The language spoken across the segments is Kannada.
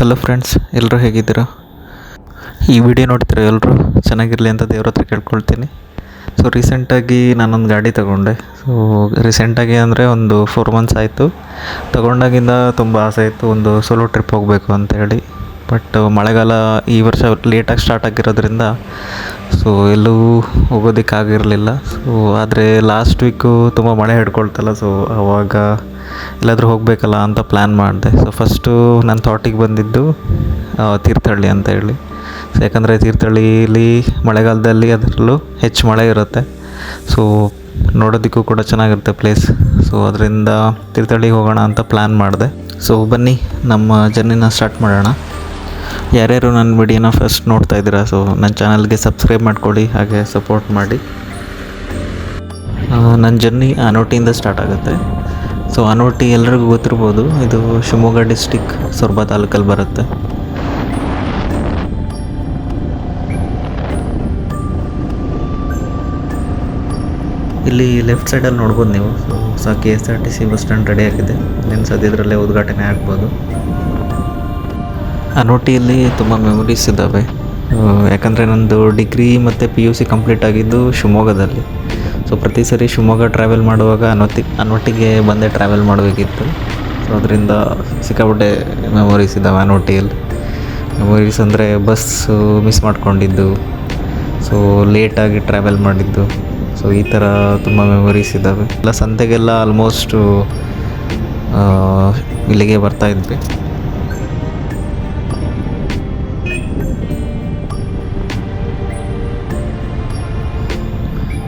ಹಲೋ ಫ್ರೆಂಡ್ಸ್, ಎಲ್ಲರೂ ಹೇಗಿದ್ದೀರಾ? ಈ ವಿಡಿಯೋ ನೋಡ್ತೀರಾ ಎಲ್ಲರೂ ಚೆನ್ನಾಗಿರಲಿ ಅಂತ ದೇವ್ರ ಹತ್ರ ಕೇಳ್ಕೊಳ್ತೀನಿ. ಸೊ ರೀಸೆಂಟಾಗಿ ನಾನೊಂದು ಗಾಡಿ ತೊಗೊಂಡೆ. ಸೊ ರೀಸೆಂಟಾಗಿ ಅಂದರೆ ಒಂದು 4 ಮಂತ್ಸ್ ಆಯಿತು. ತೊಗೊಂಡಾಗಿಂದ ತುಂಬ ಆಸೆ ಇತ್ತು ಒಂದು ಸೋಲೋ ಟ್ರಿಪ್ ಹೋಗಬೇಕು ಅಂತೇಳಿ. ಬಟ್ ಮಳೆಗಾಲ ಈ ವರ್ಷ ಲೇಟಾಗಿ ಸ್ಟಾರ್ಟ್ ಆಗಿರೋದ್ರಿಂದ ಸೊ ಎಲ್ಲೂ ಹೋಗೋದಕ್ಕಾಗಿರಲಿಲ್ಲ. ಸೊ ಆದರೆ ಲಾಸ್ಟ್ ವೀಕು ತುಂಬ ಮಳೆ ಹಿಡ್ಕೊಳ್ತಲ್ಲ, ಸೊ ಆವಾಗ ಎಲ್ಲಾದರೂ ಹೋಗಬೇಕಲ್ಲ ಅಂತ ಪ್ಲ್ಯಾನ್ ಮಾಡಿದೆ. ಸೊ ಫಸ್ಟು ನನ್ನ ಥಾಟಿಗೆ ಬಂದಿದ್ದು ತೀರ್ಥಹಳ್ಳಿ ಅಂತ ಹೇಳಿ. ಸೊ ಯಾಕಂದರೆ ತೀರ್ಥಹಳ್ಳೀಲಿ ಮಳೆಗಾಲದಲ್ಲಿ ಅದರಲ್ಲೂ ಹೆಚ್ಚು ಮಳೆ ಇರುತ್ತೆ. ಸೊ ನೋಡೋದಕ್ಕೂ ಕೂಡ ಚೆನ್ನಾಗಿರುತ್ತೆ ಪ್ಲೇಸ್. ಸೊ ಅದರಿಂದ ತೀರ್ಥಹಳ್ಳಿಗೆ ಹೋಗೋಣ ಅಂತ ಪ್ಲ್ಯಾನ್ ಮಾಡಿದೆ. ಸೊ ಬನ್ನಿ ನಮ್ಮ ಜರ್ನಿನ ಸ್ಟಾರ್ಟ್ ಮಾಡೋಣ. ಯಾರ್ಯಾರು ನನ್ನ ವಿಡಿಯೋನ ಫಸ್ಟ್ ನೋಡ್ತಾ ಇದ್ದೀರಾ, ಸೊ ನನ್ನ ಚಾನಲ್ಗೆ ಸಬ್ಸ್ಕ್ರೈಬ್ ಮಾಡ್ಕೊಳ್ಳಿ, ಹಾಗೆ ಸಪೋರ್ಟ್ ಮಾಡಿ. ನನ್ನ ಜರ್ನಿ ಆನೋಟಿಯಿಂದ ಸ್ಟಾರ್ಟ್ ಆಗುತ್ತೆ. ಸೊ ಆನೋಟಿ ಎಲ್ರಿಗೂ ಗೊತ್ತಿರ್ಬೋದು, ಇದು ಶಿವಮೊಗ್ಗ ಡಿಸ್ಟಿಕ್ ಸೊರಬ ತಾಲೂಕಲ್ಲಿ ಬರುತ್ತೆ. ಇಲ್ಲಿ ಲೆಫ್ಟ್ ಸೈಡಲ್ಲಿ ನೋಡ್ಬೋದು ನೀವು. So KSRTC bus stand ready ಆಗಿದೆ. ಇನ್ನೇನು ಸದ್ಯದರಲ್ಲೇ ಉದ್ಘಾಟನೆ ಆಗ್ಬೋದು. ಆನೋಟಿಯಲ್ಲಿ ತುಂಬ ಮೆಮೊರೀಸ್ ಇದ್ದಾವೆ. ಯಾಕಂದರೆ ನಂದು ಡಿಗ್ರಿ ಮತ್ತು PUC ಕಂಪ್ಲೀಟ್ ಆಗಿದ್ದು ಶಿವಮೊಗ್ಗದಲ್ಲಿ. ಸೊ ಪ್ರತಿ ಸರಿ ಶಿವಮೊಗ್ಗ ಟ್ರಾವೆಲ್ ಮಾಡುವಾಗ ಆನೋಟಿಗೆ ಬಂದೇ ಟ್ರಾವೆಲ್ ಮಾಡಬೇಕಿತ್ತು. ಸೊ ಅದರಿಂದ ಸಿಕ್ಕಾಪಟ್ಟೆ ಮೆಮೊರೀಸ್ ಇದ್ದಾವೆ ಆನೋಟಿಯಲ್ಲಿ. ಮೆಮೊರೀಸ್ ಅಂದರೆ ಬಸ್ಸು ಮಿಸ್ ಮಾಡ್ಕೊಂಡಿದ್ದು, ಸೊ ಲೇಟಾಗಿ ಟ್ರಾವೆಲ್ ಮಾಡಿದ್ದು, ಸೊ ಈ ಥರ ತುಂಬ ಮೆಮೊರೀಸ್ ಇದ್ದಾವೆ. ಎಲ್ಲ ಸಂತೆಗೆಲ್ಲ ಆಲ್ಮೋಸ್ಟು ಇಲ್ಲಿಗೆ ಬರ್ತಾಯಿದ್ವಿ.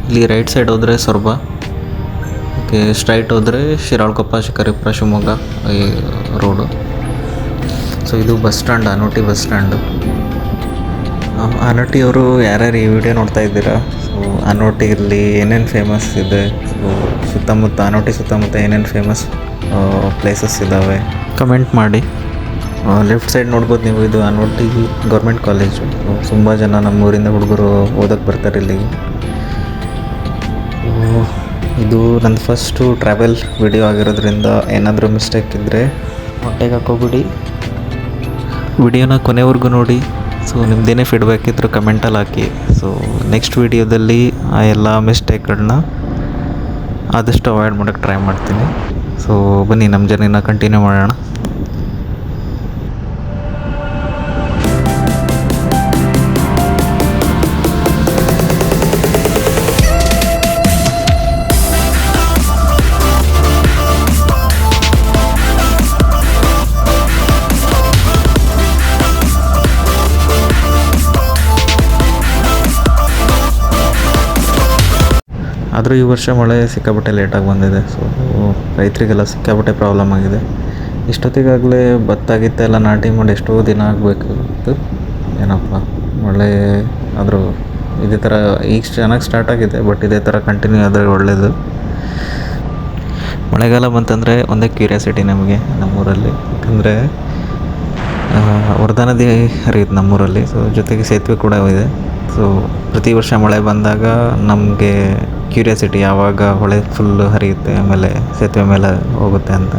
ಇಲ್ಲಿ ರೈಟ್ ಸೈಡ್ ಹೋದರೆ ಸೊರಬ, ಓಕೆ, ಸ್ಟ್ರೈಟ್ ಹೋದರೆ ಶಿರಾಳಕೊಪ್ಪ, ಶಿಕಾರಿಪುರ, ಶಿವಮೊಗ್ಗ ಈ ರೋಡು. ಸೊ ಇದು ಬಸ್ ಸ್ಟ್ಯಾಂಡ್, ಆನೋಟಿ ಬಸ್ ಸ್ಟ್ಯಾಂಡು. ಆನೋಟಿಯವರು ಯಾರ್ಯಾರು ಈ ವಿಡಿಯೋ ನೋಡ್ತಾ ಇದ್ದೀರಾ, ಸೊ ಆನೋಟಿಯಲ್ಲಿ ಏನೇನು ಫೇಮಸ್ ಇದೆ, ಸೊ ಸುತ್ತಮುತ್ತ ಆನೋಟಿ ಸುತ್ತಮುತ್ತ ಏನೇನು ಫೇಮಸ್ ಪ್ಲೇಸಸ್ ಇದ್ದಾವೆ ಕಮೆಂಟ್ ಮಾಡಿ. ಲೆಫ್ಟ್ ಸೈಡ್ ನೋಡ್ಬೋದು ನೀವು, ಇದು ಆನೋಟಿ ಗೌರ್ಮೆಂಟ್ ಕಾಲೇಜು. ತುಂಬ ಜನ ನಮ್ಮೂರಿಂದ ಹುಡುಗರು ಓದೋಕ್ಕೆ ಬರ್ತಾರೆ ಇಲ್ಲಿಗೆ. ಇದು ನನ್ನ ಫಸ್ಟು ಟ್ರಾವೆಲ್ ವಿಡಿಯೋ ಆಗಿರೋದ್ರಿಂದ ಏನಾದರೂ ಮಿಸ್ಟೇಕ್ ಇದ್ದರೆ ಹೊಟ್ಟೆಗೆ ಹಾಕೋಬಿಡಿ. ವಿಡಿಯೋನ ಕೊನೆವರೆಗೂ ನೋಡಿ. ಸೊ ನಿಮ್ಮದೇನೇ ಫೀಡ್ಬ್ಯಾಕ್ ಇದ್ದರೂ ಕಮೆಂಟಲ್ಲಿ ಹಾಕಿ. ಸೊ ನೆಕ್ಸ್ಟ್ ವಿಡಿಯೋದಲ್ಲಿ ಆ ಎಲ್ಲ ಮಿಸ್ಟೇಕ್ಗಳನ್ನ ಆದಷ್ಟು ಅವಾಯ್ಡ್ ಮಾಡೋಕ್ಕೆ ಟ್ರೈ ಮಾಡ್ತೀನಿ. ಸೊ ಬನ್ನಿ ನಮ್ಮ ಜರ್ನಿನ ಕಂಟಿನ್ಯೂ ಮಾಡೋಣ. ಆದರೂ ಈ ವರ್ಷ ಮಳೆ ಸಿಕ್ಕಾಪಟ್ಟೆ ಲೇಟಾಗಿ ಬಂದಿದೆ. ಸೊ ರೈತರಿಗೆಲ್ಲ ಸಿಕ್ಕಾಪಟ್ಟೆ ಪ್ರಾಬ್ಲಮ್ ಆಗಿದೆ. ಇಷ್ಟೊತ್ತಿಗಾಗಲೇ ಭತ್ತ ಎಲ್ಲ ನಾಟಿ ಮಾಡಿ ಎಷ್ಟೋ ದಿನ ಆಗಬೇಕಿತ್ತು. ಏನಪ್ಪ ಮಳೆ ಆದರೂ ಇದೇ ಥರ ಈಗ ಚೆನ್ನಾಗಿ ಸ್ಟಾರ್ಟ್ ಆಗಿದೆ, ಬಟ್ ಇದೇ ಥರ ಕಂಟಿನ್ಯೂ ಆದರೆ ಒಳ್ಳೆಯದು. ಮಳೆಗಾಲ ಬಂತಂದರೆ ಒಂದೇ ಕ್ಯೂರಿಯಾಸಿಟಿ ನಮಗೆ ನಮ್ಮೂರಲ್ಲಿ. ಯಾಕಂದರೆ ವರದಾ ನದಿ ಹರಿಯುತ್ತೆ ನಮ್ಮೂರಲ್ಲಿ. ಸೊ ಜೊತೆಗೆ ಸೇತುವೆ ಕೂಡ ಇದೆ. ಸೊ ಪ್ರತಿ ವರ್ಷ ಮಳೆ ಬಂದಾಗ ನಮಗೆ ಕ್ಯೂರಿಯಾಸಿಟಿ ಯಾವಾಗ ಹೊಳೆ ಫುಲ್ ಹರಿಯುತ್ತೆ, ಆಮೇಲೆ ಸೇತುವೆ ಮೇಲೆ ಹೋಗುತ್ತೆ ಅಂತ.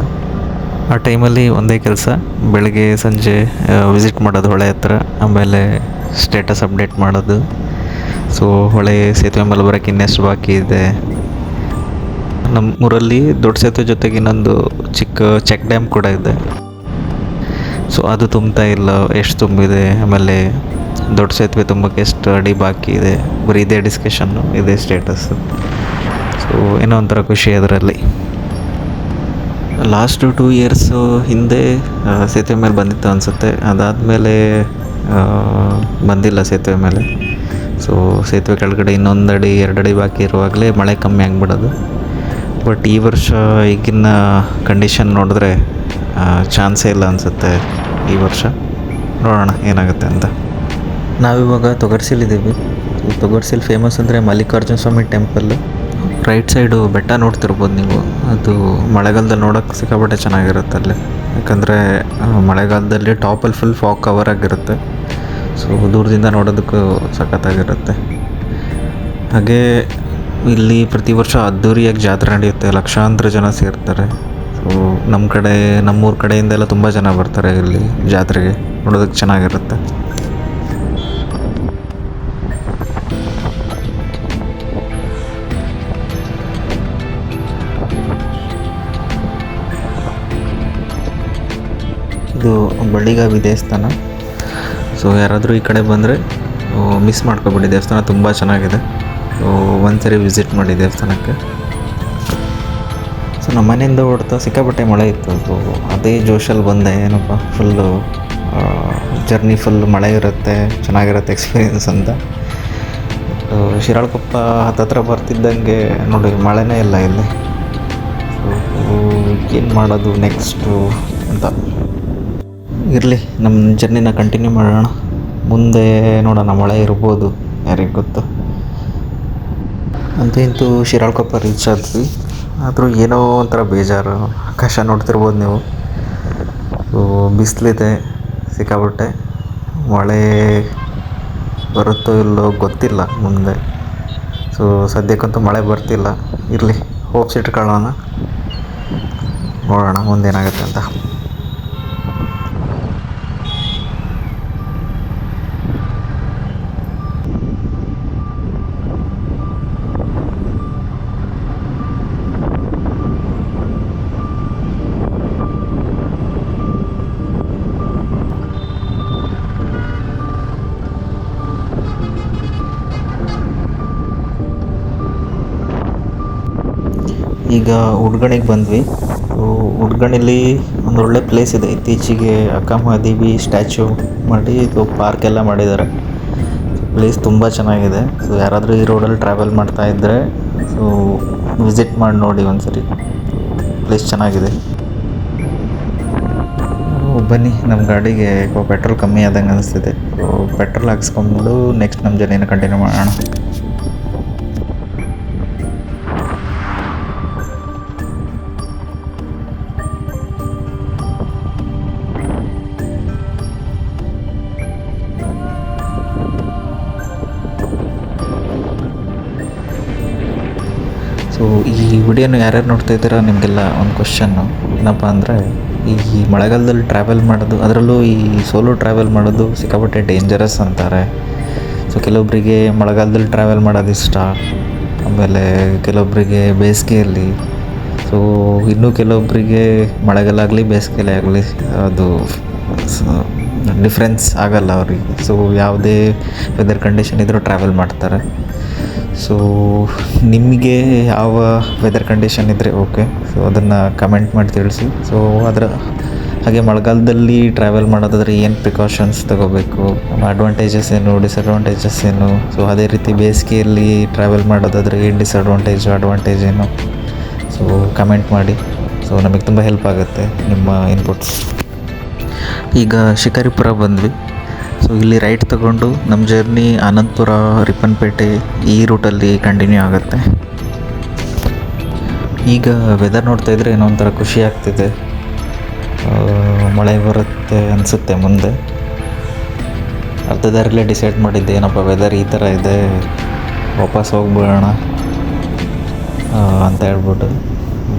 ಆ ಟೈಮಲ್ಲಿ ಒಂದೇ ಕೆಲಸ, ಬೆಳಗ್ಗೆ ಸಂಜೆ ವಿಸಿಟ್ ಮಾಡೋದು ಹೊಳೆ ಹತ್ರ, ಆಮೇಲೆ ಸ್ಟೇಟಸ್ ಅಪ್ಡೇಟ್ ಮಾಡೋದು. ಸೊ ಹೊಳೆ ಸೇತುವೆ ಮೇಲೆ ಬರೋಕ್ಕೆ ಇನ್ನೆಷ್ಟು ಬಾಕಿ ಇದೆ. ನಮ್ಮೂರಲ್ಲಿ ದೊಡ್ಡ ಸೇತುವೆ ಜೊತೆಗೆ ಇನ್ನೊಂದು ಚಿಕ್ಕ ಚೆಕ್ ಡ್ಯಾಮ್ ಕೂಡ ಇದೆ. ಸೊ ಅದು ತುಂಬ್ತಾ ಇಲ್ಲ, ಎಷ್ಟು ತುಂಬಿದೆ, ಆಮೇಲೆ ದೊಡ್ಡ ಸೇತುವೆ ತುಂಬಕ್ಕೆ ಎಷ್ಟು ಅಡಿ ಬಾಕಿ ಇದೆ, ಬರೀ ಇದೇ ಡಿಸ್ಕಷನ್ನು, ಇದೇ ಸ್ಟೇಟಸ್ಸು. ಸೊ ಏನೋ ಒಂಥರ ಖುಷಿ ಅದರಲ್ಲಿ. ಲಾಸ್ಟ್ 2 ಇಯರ್ಸು ಹಿಂದೆ ಸೇತುವೆ ಮೇಲೆ ಬಂದಿತ್ತು ಅನಿಸುತ್ತೆ. ಅದಾದಮೇಲೆ ಬಂದಿಲ್ಲ ಸೇತುವೆ ಮೇಲೆ. ಸೊ ಸೇತುವೆ ಕೆಳಗಡೆ 1 ಅಡಿ 2 ಅಡಿ ಬಾಕಿ ಇರುವಾಗಲೇ ಮಳೆ ಕಮ್ಮಿ ಆಗಿಬಿಡೋದು. ಬಟ್ ಈ ವರ್ಷ ಈಗಿನ ಕಂಡೀಷನ್ ನೋಡಿದ್ರೆ ಚಾನ್ಸೇ ಇಲ್ಲ ಅನಿಸುತ್ತೆ ಈ ವರ್ಷ. ನೋಡೋಣ ಏನಾಗುತ್ತೆ ಅಂತ. ನಾವಿವಾಗ ತೊಗರ್ಸಿಲಿದ್ದೀವಿ. ತೊಗರ್ಸಿಲ್ ಫೇಮಸ್ ಅಂದರೆ ಮಲ್ಲಿಕಾರ್ಜುನ ಸ್ವಾಮಿ ಟೆಂಪಲ್ಲು. ರೈಟ್ ಸೈಡು ಬೆಟ್ಟ ನೋಡ್ತಿರ್ಬೋದು ನೀವು. ಅದು ಮಳೆಗಾಲದಲ್ಲಿ ನೋಡೋಕ್ಕೆ ಸಿಕ್ಕಾಪಟ್ಟೆ ಚೆನ್ನಾಗಿರುತ್ತೆ ಅಲ್ಲಿ. ಯಾಕಂದರೆ ಮಳೆಗಾಲದಲ್ಲಿ ಟಾಪಲ್ಲಿ ಫುಲ್ ಫಾಗ್ ಕವರ್ ಆಗಿರುತ್ತೆ. ಸೊ ದೂರದಿಂದ ನೋಡೋದಕ್ಕೂ ಸಖತ್ತಾಗಿರುತ್ತೆ. ಹಾಗೆ ಇಲ್ಲಿ ಪ್ರತಿ ವರ್ಷ ಅದ್ದೂರಿಯಾಗಿ ಜಾತ್ರೆ ನಡೆಯುತ್ತೆ, ಲಕ್ಷಾಂತರ ಜನ ಸೇರ್ತಾರೆ. ಸೊ ನಮ್ಮ ಕಡೆ ನಮ್ಮೂರ ಕಡೆಯಿಂದೆಲ್ಲ ತುಂಬ ಜನ ಬರ್ತಾರೆ ಇಲ್ಲಿ ಜಾತ್ರೆಗೆ, ನೋಡೋದಕ್ಕೆ ಚೆನ್ನಾಗಿರುತ್ತೆ. ಇದು ಬಳ್ಳಿಗಾವಿ ದೇವಸ್ಥಾನ. ಸೊ ಯಾರಾದರೂ ಈ ಕಡೆ ಬಂದರೆ ಮಿಸ್ ಮಾಡ್ಕೊಬೇಡಿ, ದೇವಸ್ಥಾನ ತುಂಬ ಚೆನ್ನಾಗಿದೆ. ಒಂದ್ಸರಿ ವಿಸಿಟ್ ಮಾಡಿ ದೇವಸ್ಥಾನಕ್ಕೆ. ಸೊ ನಮ್ಮ ಮನೆಯಿಂದ ಓಡ್ತಾ ಸಿಕ್ಕಾಪಟ್ಟೆ ಮಳೆ ಇತ್ತು. ಸೊ ಅದೇ ಜೋಶಲ್ಲಿ ಬಂದೆ, ಏನಪ್ಪ ಫುಲ್ಲು ಜರ್ನಿ ಫುಲ್ ಮಳೆ ಇರುತ್ತೆ, ಚೆನ್ನಾಗಿರುತ್ತೆ ಎಕ್ಸ್ಪೀರಿಯೆನ್ಸ್ ಅಂತ. ಶಿರಾಳಕೊಪ್ಪ ಹತ್ತತ್ರ ಬರ್ತಿದ್ದಂಗೆ ನೋಡಿ ಮಳೆನೇ ಇಲ್ಲ ಇಲ್ಲಿ. ಸೊ ಏನು ಮಾಡೋದು ನೆಕ್ಸ್ಟು ಅಂತ. ಇರಲಿ, ನಮ್ಮ ಜರ್ನಿನ ಕಂಟಿನ್ಯೂ ಮಾಡೋಣ. ಮುಂದೆ ನೋಡೋಣ, ಮಳೆ ಇರ್ಬೋದು, ಯಾರಿಗೆ ಗೊತ್ತು. ಅಂತೂ ಇಂತೂ ಶಿರಾಳಕೊಪ್ಪ ರೀಚ್ ಆದ್ವಿ. ಆದರೂ ಏನೋ ಒಂಥರ ಬೇಜಾರು. ಆಕಾಶ ನೋಡ್ತಿರ್ಬೋದು ನೀವು, ಬಿಸಿಲಿದೆ ಸಿಕ್ಕಾಬಿಟ್ಟೆ. ಮಳೆ ಬರುತ್ತೋ ಇಲ್ಲೋ ಗೊತ್ತಿಲ್ಲ ಮುಂದೆ. ಸೊ ಸದ್ಯಕ್ಕಂತೂ ಮಳೆ ಬರ್ತಿಲ್ಲ. ಇರಲಿ, ಹೋಪ್ಸ್ ಇಟ್ಕೊಳ್ಳೋಣ, ನೋಡೋಣ ಮುಂದೇನಾಗುತ್ತೆ ಅಂತ. ಈಗ ಉಡ್ಗಣಿಗೆ ಬಂದ್ವಿ. ಉಡ್ಗಣಿಲಿ ಒಂದೊಳ್ಳೆ ಪ್ಲೇಸ್ ಇದೆ. ಇತ್ತೀಚೆಗೆ ಅಕ್ಕ ಮಹಾದೇವಿ ಸ್ಟ್ಯಾಚ್ಯೂ ಮಾಡಿ ಇದು ಪಾರ್ಕ್ ಎಲ್ಲ ಮಾಡಿದ್ದಾರೆ. ಪ್ಲೇಸ್ ತುಂಬ ಚೆನ್ನಾಗಿದೆ. ಸೊ ಯಾರಾದರೂ ಈ ರೋಡಲ್ಲಿ ಟ್ರಾವೆಲ್ ಮಾಡ್ತಾ ಇದ್ದರೆ ಸೊ ವಿಸಿಟ್ ಮಾಡಿ ನೋಡಿ ಒಂದ್ಸರಿ, ಪ್ಲೇಸ್ ಚೆನ್ನಾಗಿದೆ. ಬನ್ನಿ, ನಮ್ಮ ಗಾಡಿಗೆ ಪೆಟ್ರೋಲ್ ಕಮ್ಮಿ ಆದಂಗೆ ಅನಿಸ್ತಿದೆ. ಪೆಟ್ರೋಲ್ ಹಾಕ್ಸ್ಕೊಂಡು ನೆಕ್ಸ್ಟ್ ನಮ್ಮ ಜರ್ನಿನ ಕಂಟಿನ್ಯೂ ಮಾಡೋಣ. ಸೊ ಈ ವಿಡಿಯೋನ ಯಾರ್ಯಾರು ನೋಡ್ತಾ ಇದ್ದೀರಾ ನಿಮಗೆಲ್ಲ ಒಂದು ಕ್ವಶನ್ನು ಏನಪ್ಪ ಅಂದರೆ, ಈ ಮಳೆಗಾಲದಲ್ಲಿ ಟ್ರಾವೆಲ್ ಮಾಡೋದು, ಅದರಲ್ಲೂ ಈ ಸೋಲೋ ಟ್ರಾವೆಲ್ ಮಾಡೋದು ಸಿಕ್ಕಾಪಟ್ಟೆ ಡೇಂಜರಸ್ ಅಂತಾರೆ. ಸೊ ಕೆಲವೊಬ್ಬರಿಗೆ ಮಳೆಗಾಲದಲ್ಲಿ ಟ್ರಾವೆಲ್ ಮಾಡೋದು ಇಷ್ಟ, ಆಮೇಲೆ ಕೆಲವೊಬ್ಬರಿಗೆ ಬೇಸಿಗೆಯಲ್ಲಿ, ಸೊ ಇನ್ನೂ ಕೆಲವೊಬ್ಬರಿಗೆ ಮಳೆಗಾಲ ಆಗಲಿ ಬೇಸಿಗೆಯಲ್ಲೇ ಆಗಲಿ ಅದು ಡಿಫ್ರೆನ್ಸ್ ಆಗಲ್ಲ ಅವ್ರಿಗೆ. ಸೊ ಯಾವುದೇ ವೆದರ್ ಕಂಡೀಷನ್ ಇದ್ದರೂ ಟ್ರಾವೆಲ್ ಮಾಡ್ತಾರೆ. ಸೊ ನಿಮಗೆ ಯಾವ ವೆದರ್ ಕಂಡೀಷನ್ ಇದ್ದರೆ ಓಕೆ, ಸೊ ಅದನ್ನು ಕಮೆಂಟ್ ಮಾಡಿ ತಿಳಿಸಿ. ಸೊ ಹಾಗೆ ಮಳೆಗಾಲದಲ್ಲಿ ಟ್ರಾವೆಲ್ ಮಾಡೋದಾದರೆ ಏನು ಪ್ರಿಕಾಷನ್ಸ್ ತೊಗೋಬೇಕು, ಅಡ್ವಾಂಟೇಜಸ್ ಏನು, ಡಿಸಡ್ವಾಂಟೇಜಸ್ ಏನು. ಸೊ ಅದೇ ರೀತಿ ಬೇಸಿಗೆಯಲ್ಲಿ ಟ್ರಾವೆಲ್ ಮಾಡೋದಾದರೆ ಏನು ಅಡ್ವಾಂಟೇಜ್ ಏನು, ಸೊ ಕಮೆಂಟ್ ಮಾಡಿ. ಸೊ ನಮಗೆ ತುಂಬ ಹೆಲ್ಪ್ ಆಗುತ್ತೆ ನಿಮ್ಮ ಇನ್ಪುಟ್ಸ್. ಈಗ ಶಿಕಾರಿಪುರ ಬಂದ್ವಿ. ಸೊ ಇಲ್ಲಿ ರೈಟ್ ತಗೊಂಡು ನಮ್ಮ ಜರ್ನಿ ಆನಂದಪುರ, ರಿಪ್ಪನ್ಪೇಟೆ ಈ ರೂಟಲ್ಲಿ ಕಂಟಿನ್ಯೂ ಆಗುತ್ತೆ. ಈಗ ವೆದರ್ ನೋಡ್ತಾ ಇದ್ದರೆ ಏನೋ ಒಂಥರ ಖುಷಿ ಆಗ್ತಿದೆ. ಮಳೆ ಬರುತ್ತೆ ಅನಿಸುತ್ತೆ ಮುಂದೆ. ಅರ್ಧ ದಾರಿಲೇ ಡಿಸೈಡ್ ಮಾಡಿದ್ದೆ, ಏನಪ್ಪ ವೆದರ್ ಈ ಥರ ಇದೆ, ವಾಪಸ್ ಹೋಗ್ಬಿಡೋಣ ಅಂತ ಹೇಳ್ಬಿಟ್ಟು.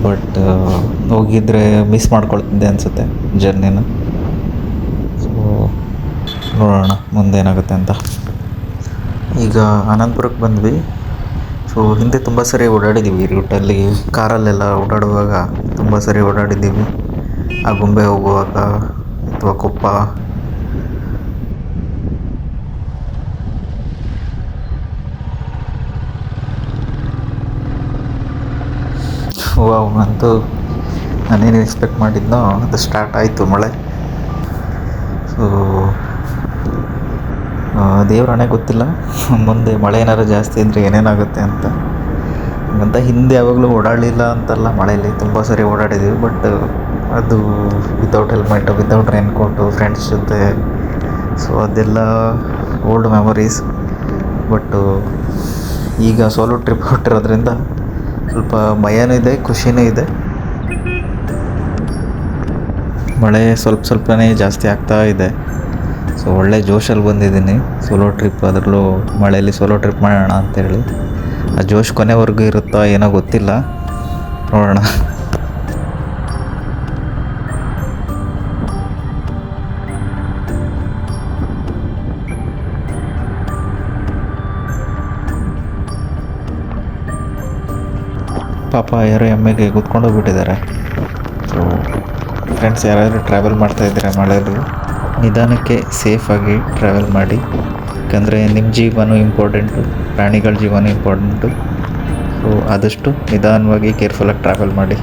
ಬಟ್ ಹೋಗಿದ್ರೆ ಮಿಸ್ ಮಾಡ್ಕೊಳ್ತಿದ್ದೆ ಅನಿಸುತ್ತೆ ಜರ್ನಿನ. ಸೊ ನೋಡೋಣ ಮುಂದೇನಾಗುತ್ತೆ ಅಂತ. ಈಗ ಆನಂದಪುರಕ್ಕೆ ಬಂದ್ವಿ. ಸೊ ಹಿಂದೆ ತುಂಬ ಸರಿ ಓಡಾಡಿದ್ದೀವಿ ಈ ರೂಟಲ್ಲಿ, ಕಾರಲ್ಲೆಲ್ಲ ಓಡಾಡುವಾಗ ತುಂಬ ಸರಿ ಓಡಾಡಿದ್ದೀವಿ. ಆಗುಂಬೆ ಹೋಗುವಾಗ ಅಥವಾ ಕೊಪ್ಪ. ವಾವ್, ಅಂತೂ ನಾನೇನು ಎಕ್ಸ್ಪೆಕ್ಟ್ ಮಾಡಿದ್ನೋ ಅದು ಸ್ಟಾರ್ಟ್ ಆಯಿತು ಮಳೆ. ಸೊ ದೇವ್ರಾಣೆ ಗೊತ್ತಿಲ್ಲ ಮುಂದೆ ಮಳೆ ಏನಾದ್ರು ಜಾಸ್ತಿ ಇದ್ದರೆ ಏನೇನಾಗುತ್ತೆ ಅಂತ ಹಿಂದೆ ಯಾವಾಗಲೂ ಓಡಾಡಲಿಲ್ಲ ಅಂತಲ್ಲ, ಮಳೆಯಲ್ಲಿ ತುಂಬ ಸರಿ ಓಡಾಡಿದ್ದೀವಿ. ಬಟ್ ಅದು without helmet, without rain coat, friends ಜೊತೆ. ಸೊ ಅದೆಲ್ಲ ಓಲ್ಡ್ ಮೆಮೊರೀಸ್. ಬಟ್ಟು ಈಗ ಸೋಲೋ ಟ್ರಿಪ್ ಹೊಟ್ಟಿರೋದ್ರಿಂದ ಸ್ವಲ್ಪ ಭಯನೂ ಇದೆ, ಖುಷಿನೂ ಇದೆ. ಮಳೆ ಸ್ವಲ್ಪನೇ ಜಾಸ್ತಿ ಆಗ್ತಾ ಇದೆ. ಸೊ ಒಳ್ಳೆ ಜೋಶಲ್ಲಿ ಬಂದಿದ್ದೀನಿ ಸೋಲೋ ಟ್ರಿಪ್, ಅದರಲ್ಲೂ ಮಳೆಯಲ್ಲಿ ಸೋಲೋ ಟ್ರಿಪ್ ಮಾಡೋಣ ಅಂತೇಳಿ. ಆ ಜೋಶ್ ಕೊನೆವರೆಗೂ ಇರುತ್ತೋ ಏನೋ ಗೊತ್ತಿಲ್ಲ, ನೋಡೋಣ. ಪಾಪ ಯಾರೋ ಎಮ್ಮೆಗೆ ಕೂತ್ಕೊಂಡೋಗ್ಬಿಟ್ಟಿದ್ದಾರೆ. ಸೊ ಫ್ರೆಂಡ್ಸ್, ಯಾರಾದರೂ ಟ್ರಾವೆಲ್ ಮಾಡ್ತಾಯಿದ್ದೀರಾ ಮಳೆಯಲ್ಲಿ, ನಿಧಾನಕ್ಕೆ ಸೇಫಾಗಿ ಟ್ರಾವೆಲ್ ಮಾಡಿ. ಯಾಕಂದರೆ ನಿಮ್ಮ ಜೀವನೂ ಇಂಪಾರ್ಟೆಂಟು, ಪ್ರಾಣಿಗಳ ಜೀವನೂ ಇಂಪಾರ್ಟೆಂಟು. ಸೊ ಆದಷ್ಟು ನಿಧಾನವಾಗಿ ಕೇರ್ಫುಲ್ಲಾಗಿ ಟ್ರಾವೆಲ್ ಮಾಡಿ.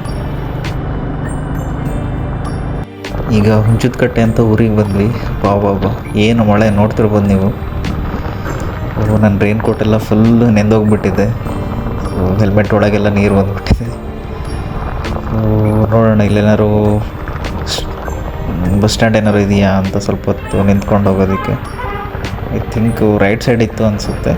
ಈಗ ಹುಂಚದಕಟ್ಟೆ ಅಂತ ಊರಿಗೆ ಬಂದ್ವಿ. ಬಾಬಾ ಏನು ಮಳೆ ನೋಡ್ತಿರ್ಬೋದು ನೀವು. ನನ್ನ ರೈನ್ ಕೋಟೆಲ್ಲ ಫುಲ್ಲು ನೆಂದೋಗ್ಬಿಟ್ಟಿದೆ. ಸೊ ಹೆಲ್ಮೆಟ್ ಒಳಗೆಲ್ಲ ನೀರು ಬಂದುಬಿಟ್ಟಿದೆ. ಸೊ ನೋಡೋಣ ಇಲ್ಲೇನಾದ್ರು ಬಸ್ ಸ್ಟ್ಯಾಂಡ್ ಏನಾದ್ರು ಇದೆಯಾ ಅಂತ ಸ್ವಲ್ಪ ಹೊತ್ತು ನಿಂತ್ಕೊಂಡು ಹೋಗೋದಕ್ಕೆ. ಐ ಥಿಂಕ್ ರೈಟ್ ಸೈಡ್ ಇತ್ತು ಅನಿಸುತ್ತೆ.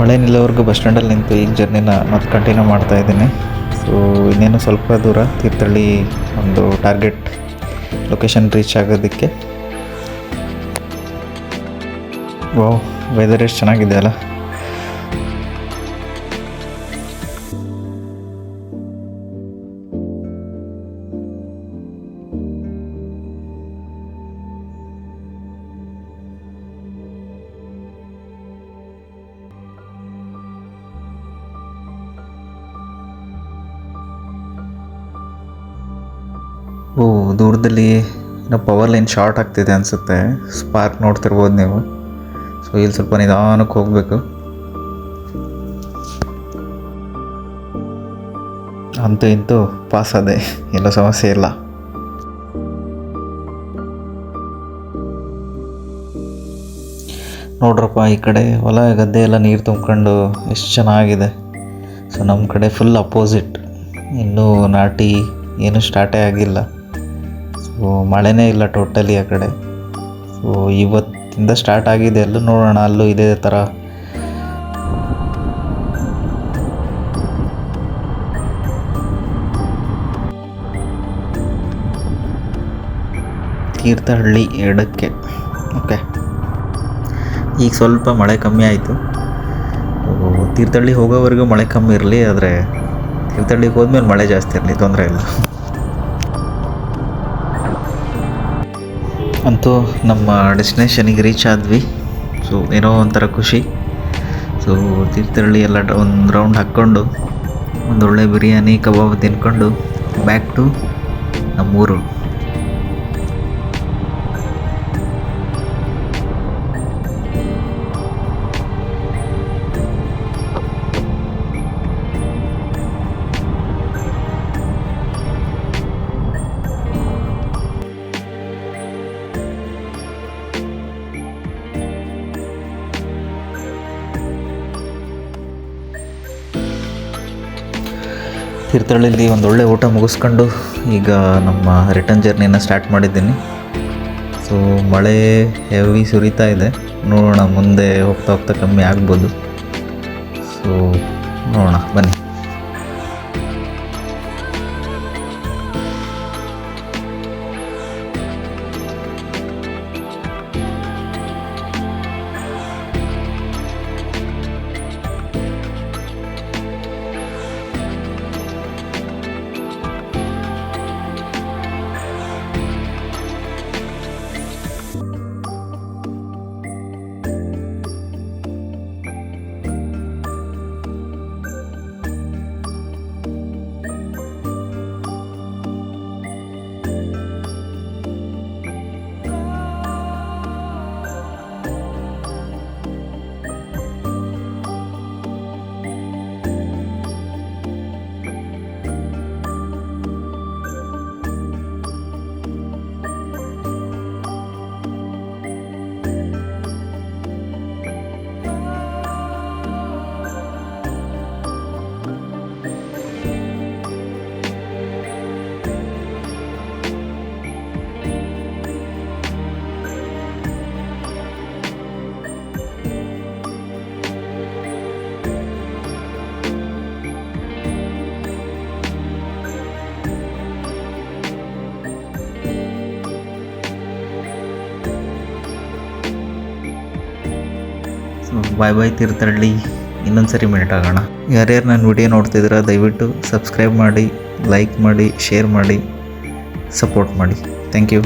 ಮಳೆ ನಿಲ್ಲೋವರೆಗೂ ಬಸ್ ಸ್ಟ್ಯಾಂಡಲ್ಲಿ ನಿಂತು ಈಗ ಜರ್ನಿನ ಮತ್ತೆ ಕಂಟಿನ್ಯೂ ಮಾಡ್ತಾಯಿದ್ದೀನಿ. ಸೊ ಇನ್ನೇನು ಸ್ವಲ್ಪ ದೂರ ತೀರ್ಥಹಳ್ಳಿ ಒಂದು ಟಾರ್ಗೆಟ್ ಲೊಕೇಶನ್ ರೀಚ್ ಆಗೋದಕ್ಕೆ. ವಾವ್, ವೆದರ್ ಎಷ್ಟು ಚೆನ್ನಾಗಿದೆ ಅಲ್ಲ. ಓ, ದೂರದಲ್ಲಿ ಏನೋ ಪವರ್ ಲೈನ್ ಶಾರ್ಟ್ ಆಗ್ತಿದೆ ಅನಿಸುತ್ತೆ. ಸ್ಪಾರ್ಕ್ ನೋಡ್ತಿರ್ಬೋದು ನೀವು. ಸೊ ಇಲ್ಲಿ ಸ್ವಲ್ಪ ನಿಧಾನಕ್ಕೆ ಹೋಗಬೇಕು. ಅಂತೂ ಇಂತೂ ಪಾಸ್ ಅದೇ, ಎಲ್ಲೋ ಸಮಸ್ಯೆ ಇಲ್ಲ. ನೋಡ್ರಪ್ಪ, ಈ ಕಡೆ ಹೊಲ ಗದ್ದೆ ಎಲ್ಲ ನೀರು ತುಂಬ್ಕೊಂಡು ಎಷ್ಟು ಚೆನ್ನಾಗಿದೆ. ಸೊ ನಮ್ಮ ಕಡೆ ಫುಲ್ ಅಪೋಸಿಟ್, ಇನ್ನೂ ನಾಟಿ ಏನೂ ಸ್ಟಾರ್ಟೇ ಆಗಿಲ್ಲ. ಸೊ ಮಳೆನೇ ಇಲ್ಲ ಟೋಟಲಿ ಆ ಕಡೆ. ಸೊ ಇವತ್ತಿಂದ ಸ್ಟಾರ್ಟ್ ಆಗಿದೆ. ಎಲ್ಲೂ ನೋಡೋಣ, ಅಲ್ಲೂ ಇದೇ ಥರ. ತೀರ್ಥಹಳ್ಳಿ 2ಕ್ಕೆ. ಓಕೆ, ಈಗ ಸ್ವಲ್ಪ ಮಳೆ ಕಮ್ಮಿ ಆಯಿತು. ತೀರ್ಥಹಳ್ಳಿ ಹೋಗೋವರೆಗೂ ಮಳೆ ಕಮ್ಮಿ ಇರಲಿ, ಆದರೆ ತೀರ್ಥಹಳ್ಳಿಗೆ ಹೋದ್ಮೇಲೆ ಮಳೆ ಜಾಸ್ತಿ ಇರಲಿ, ತೊಂದರೆ ಇಲ್ಲ. ಅಂತೂ ನಮ್ಮ ಡೆಸ್ಟಿನೇಷನಿಗೆ ರೀಚ್ ಆದ್ವಿ. ಸೊ ಏನೋ ಒಂಥರ ಖುಷಿ. ಸೊ ತೀರ್ಥಹಳ್ಳಿ ಎಲ್ಲ ಒಂದು ರೌಂಡ್ ಹಾಕ್ಕೊಂಡು ಒಂದೊಳ್ಳೆ ಬಿರಿಯಾನಿ ಕಬಾಬ್ ತಿನ್ಕೊಂಡು ಬ್ಯಾಕ್ ಟು ನಮ್ಮೂರು. ತೀರ್ಥಹಳ್ಳಿಲಿ ಒಂದೊಳ್ಳೆ ಊಟ ಮುಗಿಸ್ಕೊಂಡು ಈಗ ನಮ್ಮ ರಿಟರ್ನ್ ಜರ್ನಿನ ಸ್ಟಾರ್ಟ್ ಮಾಡಿದ್ದೀನಿ. ಸೊ ಮಳೆ ಹೆವಿ ಸುರಿತಾ ಇದೆ. ನೋಡೋಣ, ಮುಂದೆ ಹೋಗ್ತಾ ಹೋಗ್ತಾ ಕಮ್ಮಿ ಆಗ್ಬೋದು. ಸೊ ನೋಡೋಣ ಬನ್ನಿ. ಸೊ ಬಾಯ್ ಬಾಯ್ ತೀರ್ಥಹಳ್ಳಿ. ಇನ್ನೊಂದು ಸರಿ ಮೀಟ್ ಆಗೋಣ. ಯಾರ್ಯಾರು ನನ್ನ ವಿಡಿಯೋ ನೋಡ್ತಿದ್ದೀರಾ ದಯವಿಟ್ಟು ಸಬ್ಸ್ಕ್ರೈಬ್ ಮಾಡಿ, ಲೈಕ್ ಮಾಡಿ, ಶೇರ್ ಮಾಡಿ, ಸಪೋರ್ಟ್ ಮಾಡಿ. Thank you.